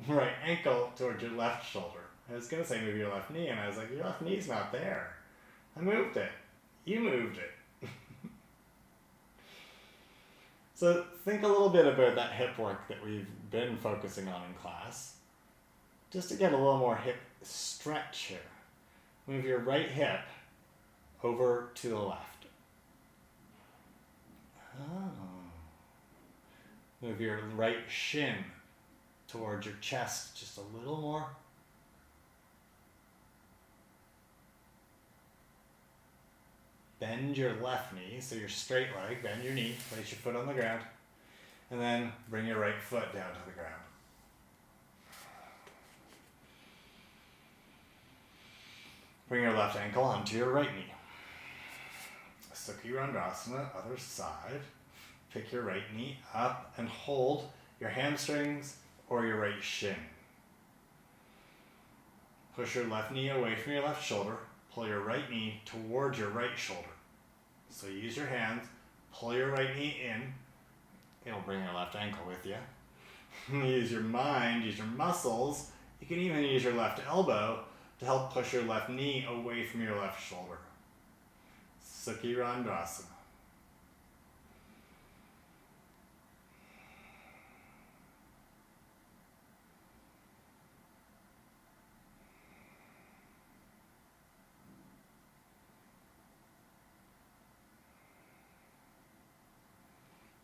right ankle towards your left shoulder. I was going to say move your left knee, and I was like, your left knee's not there. I moved it. You moved it. So think a little bit about that hip work that we've been focusing on in class, just to get a little more hip stretch here. Move your right hip over to the left. Move your right shin towards your chest just a little more. Bend your left knee, so your straight leg, bend your knee, place your foot on the ground, and then bring your right foot down to the ground. Bring your left ankle onto your right knee. Sukhi Randrasana, other side. Pick your right knee up and hold your hamstrings or your right shin. Push your left knee away from your left shoulder. Pull your right knee towards your right shoulder. So use your hands, pull your right knee in. It'll bring your left ankle with you. Use your mind, use your muscles. You can even use your left elbow to help push your left knee away from your left shoulder. Sukhi Randrasana.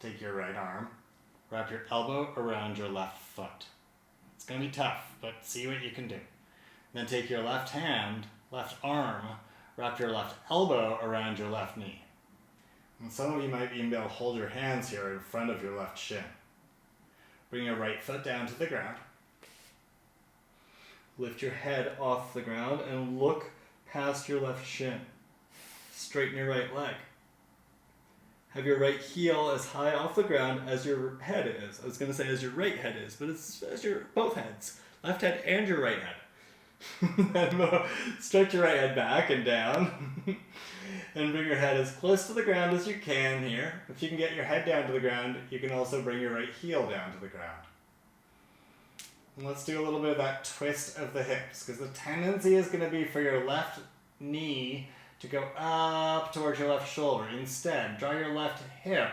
Take your right arm, wrap your elbow around your left foot. It's going to be tough, but see what you can do. Then take your left hand, left arm, wrap your left elbow around your left knee. And some of you might even be able to hold your hands here in front of your left shin. Bring your right foot down to the ground. Lift your head off the ground and look past your left shin. Straighten your right leg. Have your right heel as high off the ground as your head is. I was going to say as your right head is, but it's as your both heads. Left head and your right head. Then stretch your right head back and down. And bring your head as close to the ground as you can here. If you can get your head down to the ground, you can also bring your right heel down to the ground. And let's do a little bit of that twist of the hips, because the tendency is going to be for your left knee to go up towards your left shoulder. Instead, draw your left hip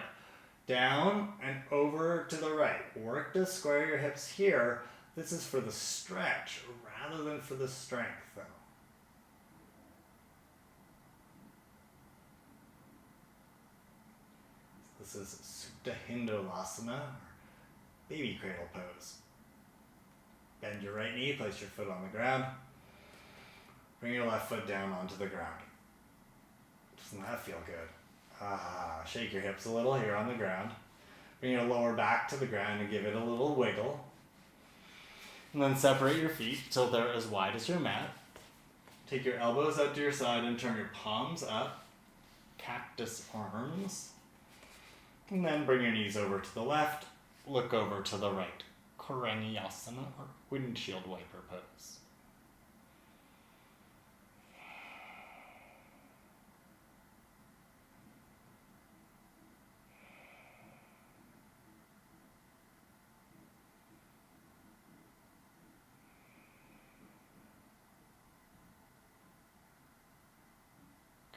down and over to the right. Work to square your hips here. This is for the stretch rather than for the strength, though. This is Supta Hindolasana, or baby cradle pose. Bend your right knee, place your foot on the ground. Bring your left foot down onto the ground. Doesn't that feel good? Shake your hips a little here on the ground. Bring your lower back to the ground and give it a little wiggle. And then separate your feet till they're as wide as your mat. Take your elbows out to your side and turn your palms up. Cactus arms. And then bring your knees over to the left. Look over to the right. Karanyasana, or windshield wiper pose.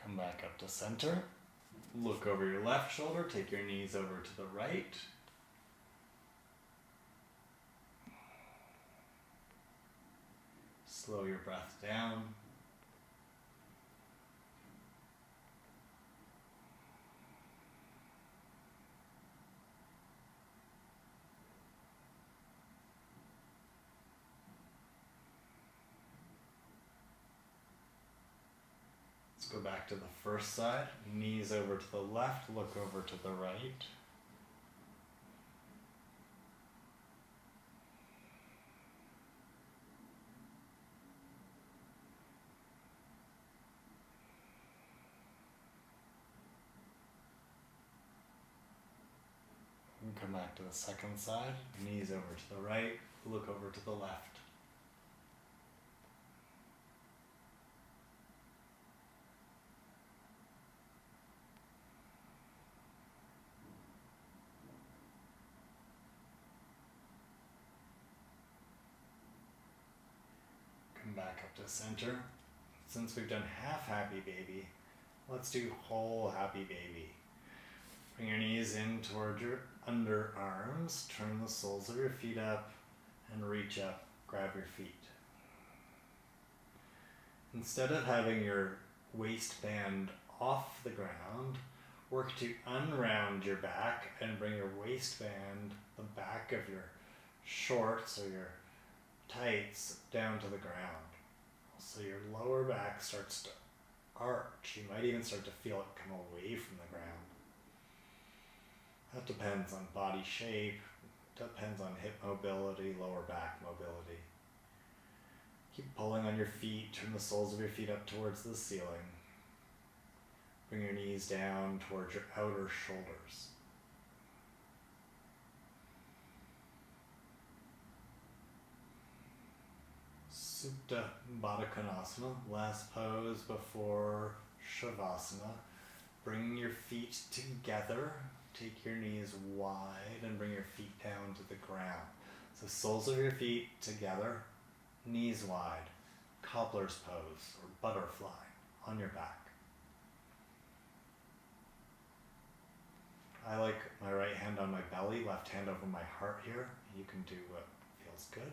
Come back up to center. Look over your left shoulder, take your knees over to the right. Slow your breath down. Let's go back to the first side. Knees over to the left, look over to the right. And come back to the second side. Knees over to the right, look over to the left. Come back up to center. Since we've done half happy baby, let's do whole happy baby. Bring your knees in towards your underarms, turn the soles of your feet up, and reach up, grab your feet. Instead of having your waistband off the ground, work to unround your back and bring your waistband, the back of your shorts or your tights, down to the ground. So your lower back starts to arch. You might even start to feel it come away from the ground. That depends on body shape, depends on hip mobility, lower back mobility. Keep pulling on your feet, turn the soles of your feet up towards the ceiling. Bring your knees down towards your outer shoulders. Supta Baddha Konasana, last pose before Shavasana. Bring your feet together. Take your knees wide and bring your feet down to the ground. So soles of your feet together, knees wide, cobbler's pose or butterfly on your back. I like my right hand on my belly, left hand over my heart here. You can do what feels good.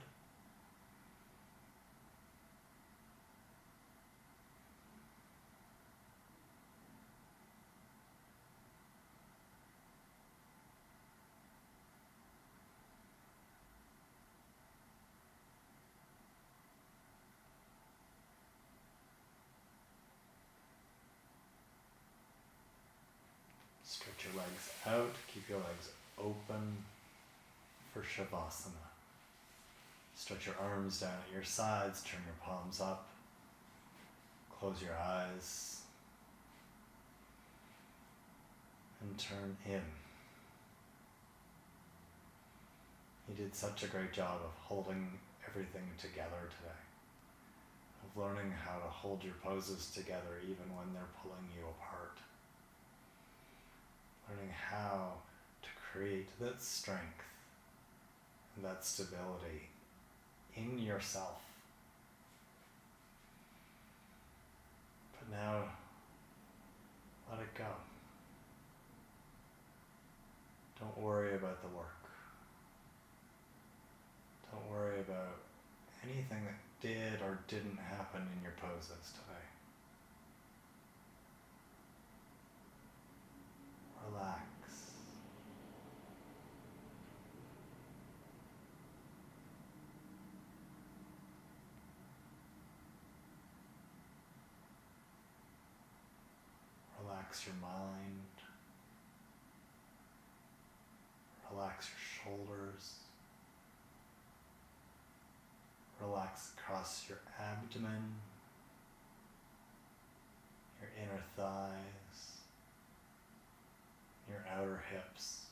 Stretch your legs out, keep your legs open for Shavasana. Stretch your arms down at your sides, turn your palms up, close your eyes, and turn in. You did such a great job of holding everything together today, of learning how to hold your poses together even when they're pulling you apart. Learning how to create that strength and that stability in yourself. But now, let it go. Don't worry about the work. Don't worry about anything that did or didn't happen in your poses today. Relax. Relax your mind. Relax your shoulders. Relax across your abdomen, your inner thighs, your outer hips.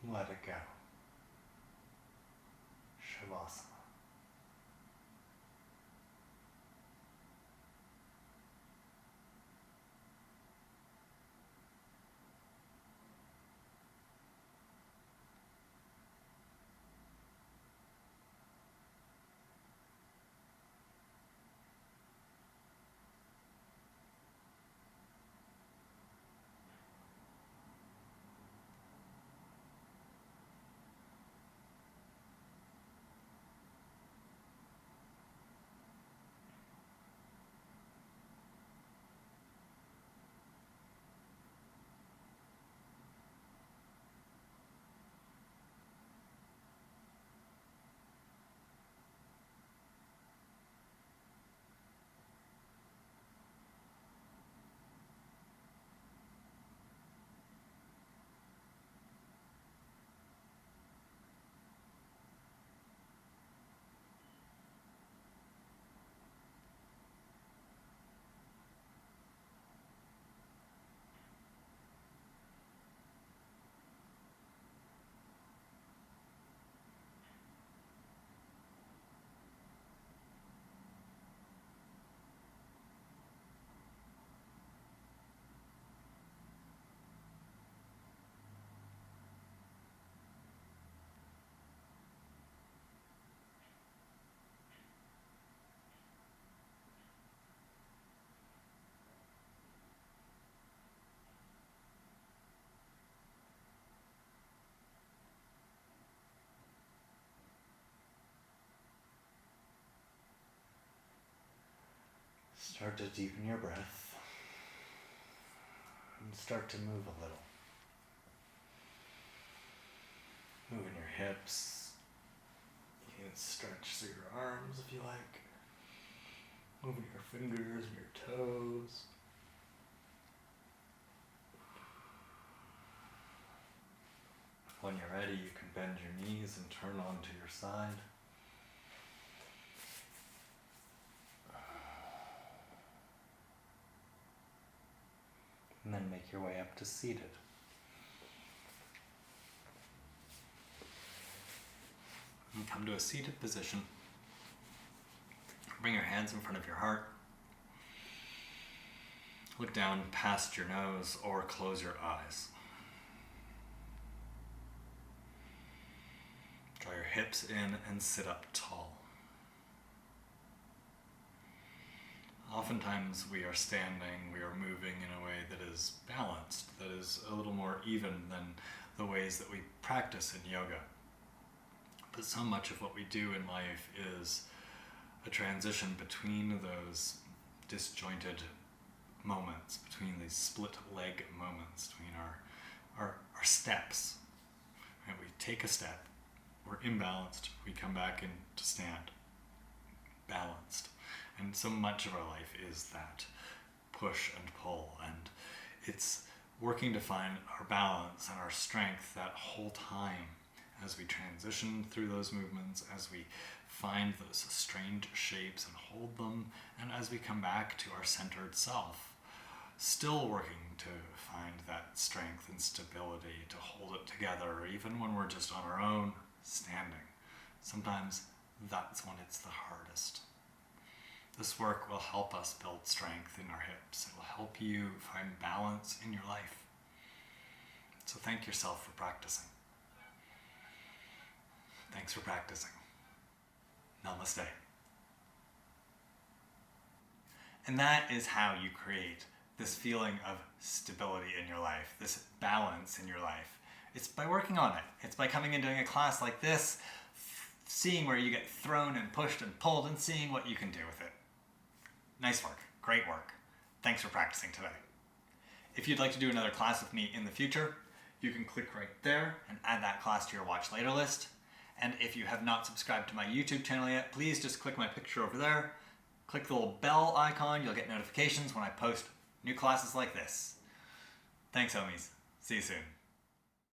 Let it go. Shavasana. Start to deepen your breath and start to move a little. Moving your hips. You can stretch through your arms if you like. Moving your fingers and your toes. When you're ready, you can bend your knees and turn onto your side. And then make your way up to seated. And come to a seated position. Bring your hands in front of your heart. Look down past your nose or close your eyes. Draw your hips in and sit up tall. Oftentimes we are standing, we are moving in a way that is balanced, that is a little more even than the ways that we practice in yoga. But so much of what we do in life is a transition between those disjointed moments, between these split leg moments, between our steps. Right? We take a step, we're imbalanced, we come back into stand, balanced. And so much of our life is that push and pull, and it's working to find our balance and our strength that whole time as we transition through those movements, as we find those strange shapes and hold them, and as we come back to our centered self, still working to find that strength and stability to hold it together, even when we're just on our own, standing. Sometimes that's when it's the hardest. This work will help us build strength in our hips. It will help you find balance in your life. So thank yourself for practicing. Thanks for practicing. Namaste. And that is how you create this feeling of stability in your life, this balance in your life. It's by working on it. It's by coming and doing a class like this, seeing where you get thrown and pushed and pulled, and seeing what you can do with it. Nice work. Great work. Thanks for practicing today. If you'd like to do another class with me in the future, you can click right there and add that class to your watch later list. And if you have not subscribed to my YouTube channel yet, please just click my picture over there. Click the little bell icon. You'll get notifications when I post new classes like this. Thanks, homies. See you soon.